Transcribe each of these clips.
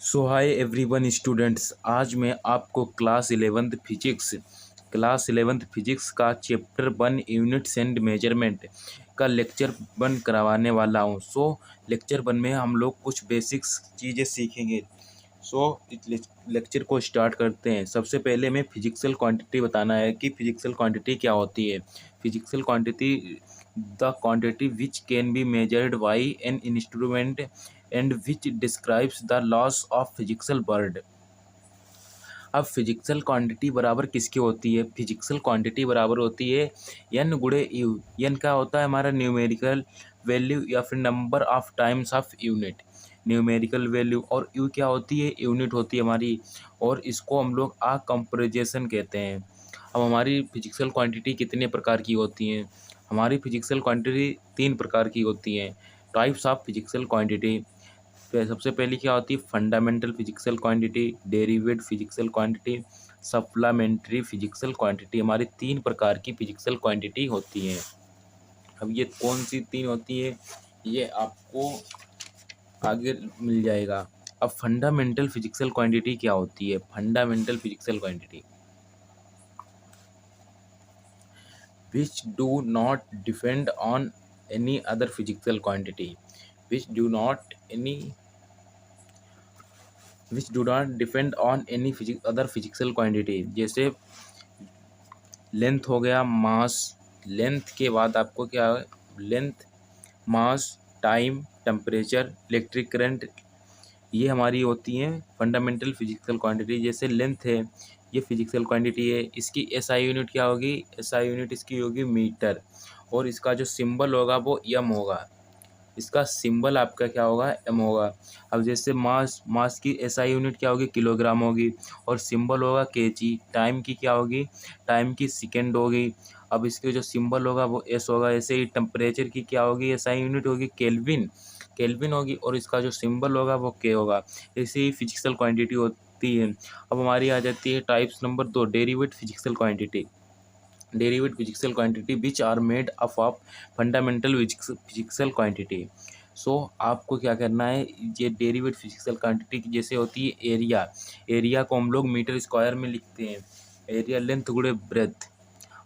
सो hi everyone students, आज मैं आपको क्लास 11th फिजिक्स का चैप्टर 1 यूनिट्स एंड मेजरमेंट का लेक्चर 1 करवाने वाला हूं। लेक्चर 1 में हम लोग कुछ बेसिक्स चीज़ें सीखेंगे। इस लेक्चर को स्टार्ट करते हैं। सबसे पहले हमें फिजिक्सल क्वांटिटी बताना है कि फिजिक्सल क्वांटिटी क्या होती है। Physical quantity the quantity which can be measured by an instrument and which describes the laws of physical world. अब फिजिक्सल क्वांटिटी बराबर किसकी होती है? फिजिक्सल क्वांटिटी बराबर होती है एन गुणे यू। एन क्या होता है? हमारा न्यूमेरिकल वैल्यू या फिर number of times of unit, numerical value. और यू क्या होती है? यूनिट होती है हमारी, और इसको हम लोग कंपैरिजन कहते हैं। अब हमारी फिजिक्सल क्वांटिटी कितने प्रकार की होती हैं? हमारी फिजिक्सल क्वांटिटी 3 प्रकार की होती हैं। Types of physical quantity. सबसे पहली क्या होती है? Fundamental physical quantity, derivative physical quantity, supplementary physical quantity. हमारी 3 प्रकार की फिजिक्सल क्वांटिटी होती हैं। अब ये कौन सी 3 होती है, ये आपको आगे मिल जाएगा। अब फंडामेंटल फिजिक्सल क्वांटिटी क्या होती है? Fundamental physical quantity which do not depend on any other physical quantity, which do not any which do not depend on any other physical quantity। जैसे लेंथ हो गया, मास। लेंथ के बाद आपको क्या है? लेंथ, मास, टाइम, टेम्परेचर, इलेक्ट्रिक करंट, ये हमारी होती हैं फंडामेंटल फिजिकल क्वांटिटी। जैसे लेंथ है, ये फिजिकल क्वांटिटी है। इसकी एसआई यूनिट क्या होगी? एसआई यूनिट इसकी होगी मीटर, और इसका जो सिंबल होगा वो एम होगा। इसका सिंबल आपका क्या होगा? एम होगा। अब जैसे मास की एसआई यूनिट क्या होगी? किलोग्राम होगी, और सिंबल होगा केजी। टाइम की क्या होगी? टाइम की सेकेंड होगी। अब इसके जो सिंबल होगा वो एस होगा। ऐसे ही टेम्परेचर की क्या होगी? एसआई यूनिट होगी केल्विन, केल्विन होगी, और इसका जो सिंबल होगा वो के होगा। ऐसे ही फिजिकल क्वांटिटी होती है। अब हमारी आ जाती है types number 2, derivative physical quantity. Derivative physical quantity which are made up of fundamental physical quantity. आपको क्या करना है? ये डेरिवेटिव फिजिकल क्वांटिटी की जैसे होती है एरिया। एरिया को हम लोग मीटर स्क्वायर में लिखते हैं। एरिया लेंथ गुणे ब्रेथ।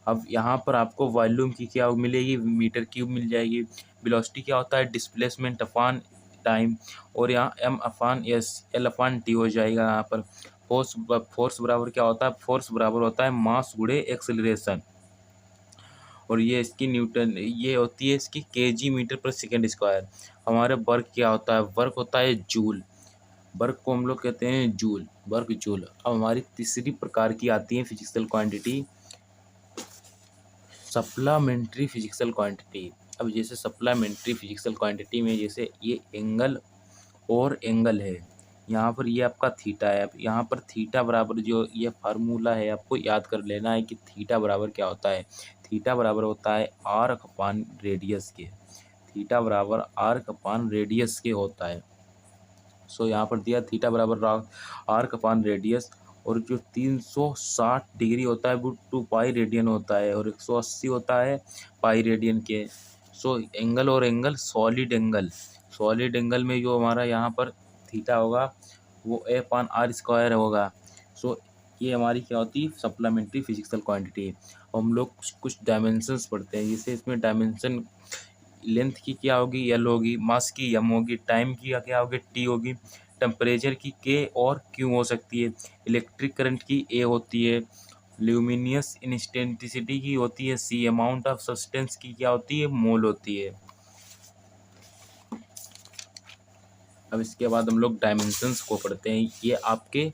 अब यहाँ पर आपको वॉल्यूम की क्या मिलेगी? मीटर क्यूब मिल जाएगी। वेलोसिटी क्या होता है? डिस्प्लेसमेंट अपान टाइम, और यहाँ एम अपान एस, एल अपान टी हो जाएगा यहाँ पर। फोर्स बराबर क्या होता है? फोर्स बराबर होता है मास गुणे एक्सेलरेशन, और ये इसकी न्यूटन, ये होती है इसकी केजी मीटर पर सेकेंड स्क्वायर। हमारे वर्क क्या होता है? वर्क होता है जूल। वर्क को हम लोग कहते हैं जूल, वर्क जूल। अब हमारी तीसरी प्रकार की आती है physical quantity, supplementary physical quantity. अब जैसे सप्लीमेंट्री फिजिकल क्वांटिटी में जैसे ये एंगल और एंगल है, यहाँ पर ये आपका थीटा है। अब यहाँ पर थीटा बराबर जो ये फार्मूला है आपको याद कर लेना है कि थीटा बराबर क्या होता है। थीटा बराबर होता है आर्क अपान रेडियस के। थीटा बराबर आर्क अपान रेडियस के होता है। यहाँ पर दिया थीटा बराबर आर्क अपान रेडियस, और जो 360 डिग्री होता है वो 2 पाई रेडियन होता है, और 180 होता है पाई रेडियन के। एंगल और एंगल, सॉलिड एंगल में जो हमारा यहाँ पर थीटा होगा वो ए अपान आर स्क्वायर होगा। ये हमारी क्या होती है? Supplementary physical quantity. हम लोग कुछ डायमेंशंस पढ़ते हैं। जैसे इसमें डायमेंशन, लेंथ की क्या होगी? एल होगी, मास की एम होगी, टाइम की क्या होगी? टी होगी, टेम्परेचर की के और क्यू हो सकती है, इलेक्ट्रिक करंट की ए होती है, ल्यूमिनियस इंस्टेंटिसिटी की होती है सी, अमाउंट ऑफ सब्सटेंस की क्या होती है? मोल होती है। अब इसके बाद हम लोग डायमेंशंस को पढ़ते हैं। ये आपके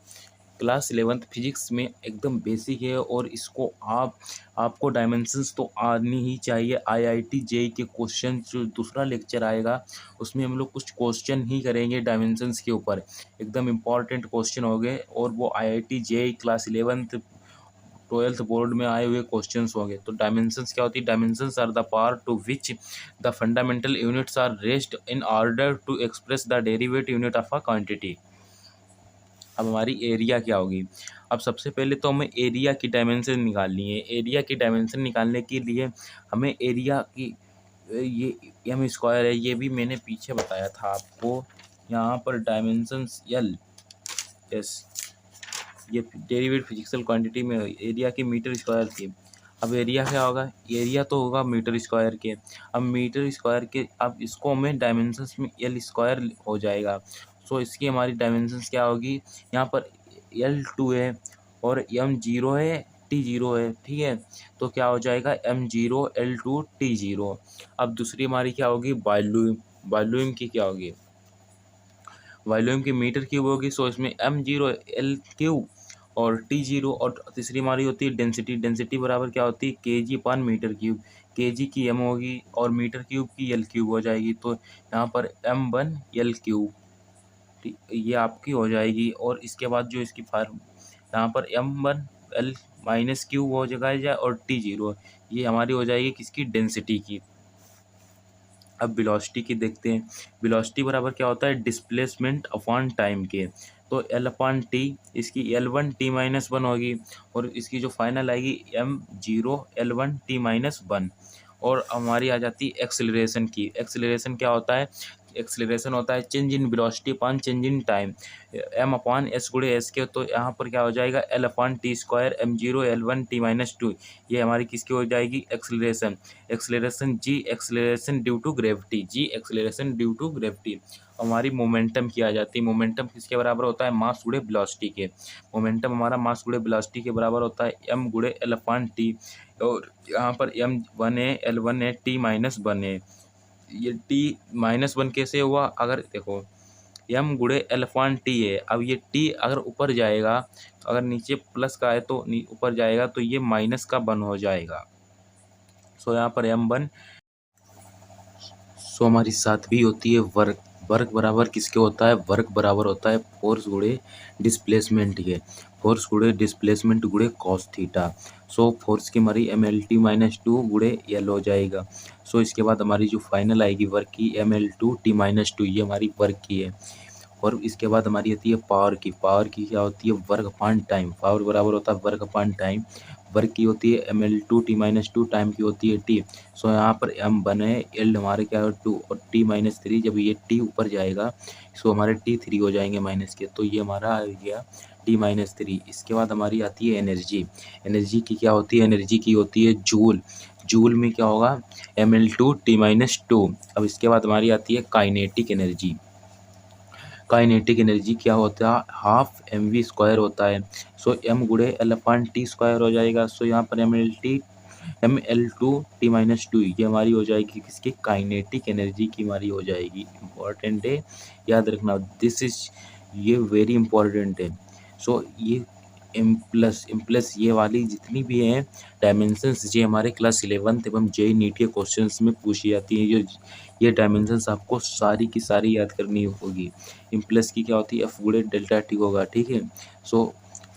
क्लास 11th फिजिक्स में एकदम बेसिक है, और इसको आपको डायमेंशंस तो आनी ही चाहिए। आईआईटी जेई के क्वेश्चन जो दूसरा लेक्चर आएगा उसमें हम लोग कुछ क्वेश्चन ही करेंगे डायमेंशंस के ऊपर। एकदम इम्पॉर्टेंट क्वेश्चन हो गए, और वो IIT JEE class 11th 12th board में आए हुए क्वेश्चंस होंगे। तो डायमेंशंस क्या होती है? Dimensions are the power to which the fundamental units are raised in order to express the derivative unit of a quantity. अब हमारी एरिया क्या होगी? अब सबसे पहले तो हमें एरिया की डायमेंशन निकालनी है। एरिया की डायमेंशन निकालने के लिए हमें एरिया की, ये एम स्क्वायर है, ये भी मैंने पीछे बताया था आपको। यहाँ पर डायमेंशंस एल, एस, ये डेरिवेट फिजिकल क्वांटिटी में एरिया की मीटर स्क्वायर की। अब एरिया क्या होगा, एरिया तो होगा मीटर स्क्वायर के। अब मीटर स्क्वायर के, अब इसको हमें डायमेंशंस में एल स्क्वायर हो जाएगा। सो इसकी हमारी डायमेंशंस क्या होगी, यहाँ पर L2 है और M0 है, T0 है, ठीक है। तो क्या हो जाएगा M0 L2 T0। अब दूसरी हमारी क्या होगी, वॉल्यूम। वॉल्यूम की क्या होगी, वॉल्यूम की मीटर क्यूब होगी। सो इसमें M0 L3 और T0। और तीसरी हमारी होती है डेंसिटी। डेंसिटी बराबर क्या होती है, kg/मीटर क्यूब। kg की m होगी और मीटर क्यूब की l क्यूब हो जाएगी। तो यहाँ पर m1 l क्यूब, ये आपकी हो जाएगी। और इसके बाद जो इसकी फार्म, यहाँ पर m1 l माइनस क्यूब हो जाएगा और T0 ये हमारी हो जाएगी किसकी, डेंसिटी की। अब वेलोसिटी की देखते हैं। वेलोसिटी बराबर क्या होता है, डिस्प्लेसमेंट अपॉन टाइम के। तो L/T, इसकी L1T-1 होगी और इसकी जो फाइनल आएगी M0 L1T-1। और हमारी आ जाती है एक्सेलरेशन की। एक्सेलरेशन क्या होता है, एक्सेलरेशन होता है change in velocity upon change in time, M/S गुणे S के। तो यहाँ पर क्या हो जाएगा L/T² M0 L1T-2, ये हमारी किसकी हो जाएगी, acceleration. Acceleration G acceleration due to gravity, G acceleration due to gravity. हमारी मोमेंटम की आ जाती है। मोमेंटम किसके बराबर होता है, मास गुणे वेलोसिटी के। मोमेंटम हमारा मास गुणे वेलोसिटी के बराबर होता है M गुणे L/T। और यहाँ पर M1 है, L1 है, T-1 है। ये T-1 कैसे हुआ, अगर देखो M गुणे L/T है। अब ये T अगर ऊपर जाएगा, अगर नीचे प्लस का है तो ऊपर जाएगा तो ये माइनस का 1 हो जाएगा। सो यहाँ पर M1। सो हमारी सातवीं होती है वर्क। वर्क बराबर किसके होता है, वर्क बराबर होता है फोर्स गुणे डिस्प्लेसमेंट के। फोर्स गुणे डिस्प्लेसमेंट गुणे कॉस थीटा। सो फोर्स की हमारी MLT-2 गुणे L हो जाएगा। सो इसके बाद हमारी जो फाइनल आएगी वर्क की ML2T-2, ये हमारी वर्क की है। और इसके बाद हमारी आती है पावर की। पावर की क्या होती है, वर्क अपॉन टाइम। पावर बराबर होता है वर्क अपॉन टाइम। वर्क की होती है ML2T-2, टाइम की होती है T। सो यहाँ पर M1 है, L हमारे क्या है 2 और T-3। जब ये T ऊपर जाएगा सो हमारे T3 हो जाएंगे माइनस के। तो ये हमारा आ गया T-3। इसके बाद हमारी आती है एनर्जी। एनर्जी की क्या होती है, एनर्जी की होती है जूल। जूल में क्या होगा, ML2T-2। अब इसके बाद हमारी आती है काइनेटिक एनर्जी। काइनेटिक एनर्जी क्या होता है, हाफ mv² होता है। सो m गुणे L/T² हो जाएगा। सो यहाँ पर ML2T-2 ये हमारी हो जाएगी किसकी, काइनेटिक एनर्जी की हमारी हो जाएगी। इम्पॉर्टेंट है, याद रखना, दिस इज, ये वेरी इंपॉर्टेंट है। सो ये M+ ये वाली जितनी भी हैं डायमेंशंस, ये हमारे क्लास 11th एवं JEE नीट के क्वेश्चंस में पूछी जाती हैं। ये डायमेंशंस आपको सारी की सारी याद करनी होगी। M+ की क्या होती है, F गुणे डेल्टा T होगा, ठीक है। सो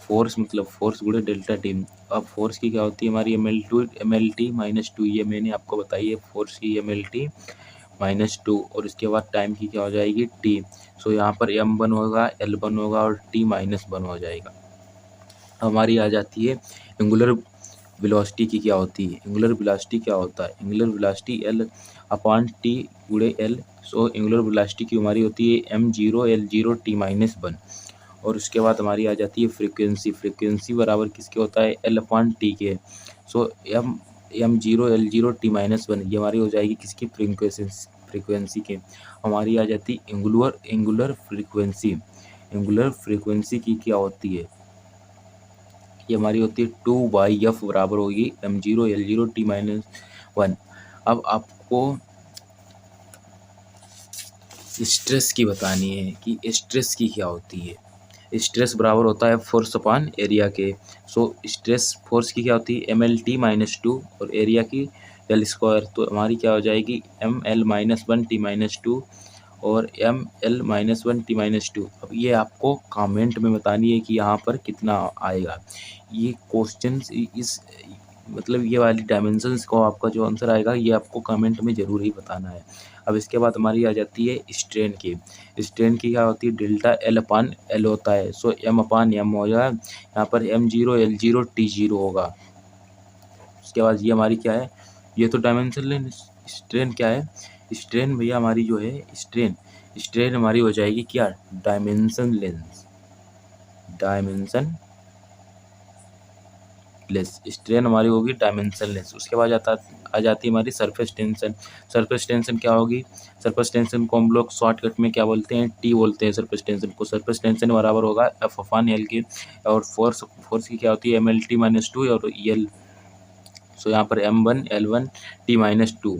फोर्स मतलब फोर्स गुणे डेल्टा T। अब फोर्स की क्या होती है हमारी MLT-2, ये मैंने आपको बताई है फोर्स की MLT-2। और इसके बाद टाइम की क्या हो जाएगी T। सो यहाँ पर M1 होगा, L1 होगा और T-1 हो जाएगा। हमारी आ जाती है एंगुलर वेलोसिटी की क्या होती है। एंगुलर वेलोसिटी क्या होता है, एंगुलर वेलोसिटी L/T गुणे L। सो एंगुलर वेलोसिटी की हमारी होती है M0 L0 T-1। और उसके बाद हमारी आ जाती है फ्रीक्वेंसी। फ्रीक्वेंसी बराबर किसके होता है, L/T के। सो M0 L0 T-1 ये हमारी हो जाएगी किसकी, फ्रीक्वेंसी के। हमारी आ जाती है एंगुलर फ्रीक्वेंसी। एंगुलर फ्रीक्वेंसी की क्या होती है, ये हमारी होती है 2/f बराबर होगी M0 L0 T-1। अब आपको स्ट्रेस की बतानी है कि स्ट्रेस की क्या होती है। स्ट्रेस बराबर होता है फोर्स अपॉन एरिया के। सो स्ट्रेस फोर्स की क्या होती है MLT-2 और एरिया की L²। तो हमारी क्या हो जाएगी ML-1 T-2 और ML-1 T-2। अब ये आपको कमेंट में बतानी है कि यहाँ पर कितना आएगा। ये क्वेश्चंस इस मतलब ये वाली डायमेंशंस को आपका जो आंसर आएगा ये आपको कमेंट में ज़रूर ही बताना है। अब इसके बाद हमारी आ जाती है स्ट्रेन की। स्ट्रेन की क्या होती है, डेल्टा L/L होता है। सो M/M हो जाएगा, यहाँ पर M0 L0 T0 होगा। उसके बाद ये हमारी क्या है, ये तो डायमेंशन। स्ट्रेन क्या है, स्ट्रेन भैया हमारी जो है स्ट्रेन हमारी हो जाएगी क्या, dimension lens. Dimension less, strain हमारी होगी डायमेंशन लेस। उसके बाद आ जाती है हमारी सरफेस टेंशन। सरफेस टेंशन क्या होगी? सरफेस टेंशन को हम लोग शॉर्टकट में क्या बोलते हैं? टी बोलते हैं सरफेस टेंशन को। सरफेस टेंशन बराबर होगा एफ अपान एल की, और फोर्स की क्या होती है? M L T minus two और एल। सो यहाँ पर M1 L1 T minus two,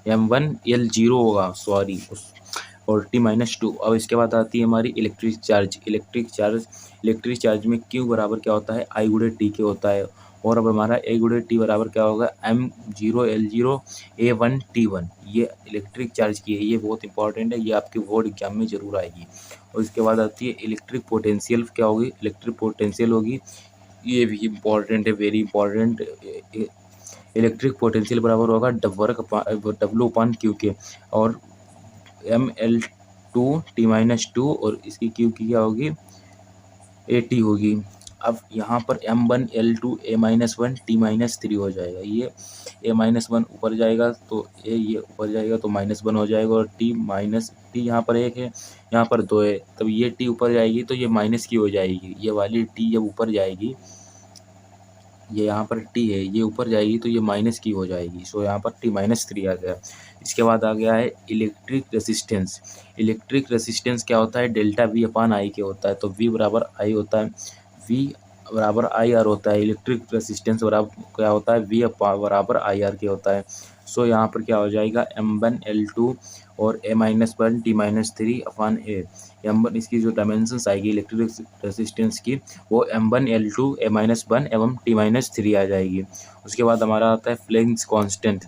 M1 L0 होगा, सॉरी, और T माइनस टू। अब इसके बाद आती है हमारी इलेक्ट्रिक चार्ज। इलेक्ट्रिक चार्ज में Q बराबर क्या होता है? I गुणे T के होता है। और अब हमारा A गुणे T बराबर क्या होगा? M0 L0 A1 T1। ये इलेक्ट्रिक चार्ज की है, ये बहुत इंपॉर्टेंट है, ये आपके बोर्ड एग्जाम में जरूर आएगी। और इसके बाद आती है इलेक्ट्रिक पोटेंशियल। क्या होगी? इलेक्ट्रिक पोटेंशियल होगी, ये भी इम्पॉर्टेंट है, वेरी इंपॉर्टेंट। इलेक्ट्रिक पोटेंशियल बराबर होगा W अपान क्यू के, और ML2 T माइनस टू, और इसकी क्यू की क्या होगी? AT होगी। अब यहाँ पर M1 L2 A minus one T minus three हो जाएगा। ये A माइनस वन ऊपर जाएगा तो ये ऊपर जाएगा तो -1 हो जाएगा, और T माइनस T यहाँ पर 1 है, यहाँ पर 2 है, तब ये T ऊपर जाएगी तो ये माइनस की हो जाएगी। ये वाली T जब ऊपर जाएगी, ये यहाँ पर T है, ये ऊपर जाएगी तो ये माइनस की हो जाएगी। सो यहाँ पर T माइनस थ्री आ गया। इसके बाद आ गया है इलेक्ट्रिक रेसिस्टेंस। इलेक्ट्रिक रेसिस्टेंस क्या होता है? डेल्टा V अपान आई के होता है। तो V बराबर आई होता है, V बराबर IR होता है। इलेक्ट्रिक रेसिस्टेंस बराबर क्या होता है? V बराबर IR के होता है। सो यहाँ पर क्या हो जाएगा? M1 L2 और A-1 T-3 upon A। M1 इसकी जो डायमेंशंस आएगी इलेक्ट्रिक रेसिस्टेंस की, वो M1 L2 A-1 एवं T-3 आ जाएगी। उसके बाद हमारा आता है फ्लेंक्स कांस्टेंट।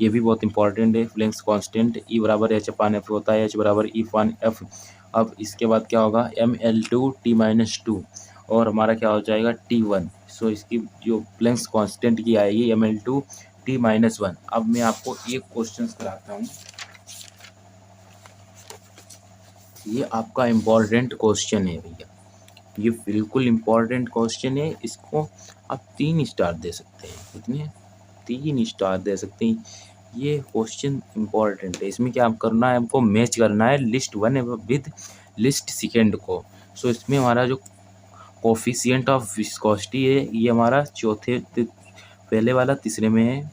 ये भी बहुत इंपॉर्टेंट है। फ्लेंक्स कांस्टेंट E बराबर H अपान F होता है, H बराबर E अपान F। अब इसके बाद क्या होगा? ML2 T-2 और हमारा क्या हो जाएगा? T1। सो इसकी जो फ्लेंक्स कांस्टेंट की आएगी ML2 T-1। अब मैं आपको एक क्वेश्चन कराता हूँ, ये आपका इम्पोर्टेंट क्वेश्चन है भैया, ये बिल्कुल इम्पोर्टेंट क्वेश्चन है। इसको आप 3 स्टार दे सकते हैं। कितने? 3 स्टार दे सकते हैं। ये क्वेश्चन इम्पोर्टेंट है। इसमें क्या करना है? हमको मैच करना है लिस्ट 1 विद लिस्ट सेकेंड को। सो इसमें हमारा जो कोफिशिएंट ऑफ विस्कोसिटी है, ये हमारा पहले वाला तीसरे में है,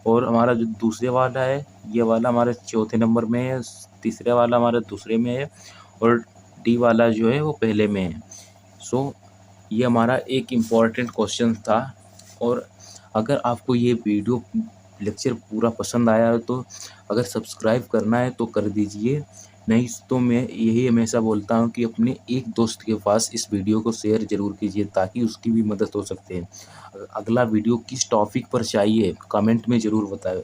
और हमारा जो दूसरे वाला है, ये वाला हमारे चौथे नंबर में है, तीसरे वाला हमारा दूसरे में है, और डी वाला जो है वो पहले में है। सो ये हमारा एक इम्पॉर्टेंट क्वेश्चन था। और अगर आपको ये वीडियो लेक्चर पूरा पसंद आया तो अगर सब्सक्राइब करना है तो कर दीजिए, नहीं तो मैं यही हमेशा बोलता हूँ कि अपने एक दोस्त के पास इस वीडियो को शेयर ज़रूर कीजिए, ताकि उसकी भी मदद हो सकती है। अगला वीडियो किस टॉपिक पर चाहिए कमेंट में ज़रूर बताएं।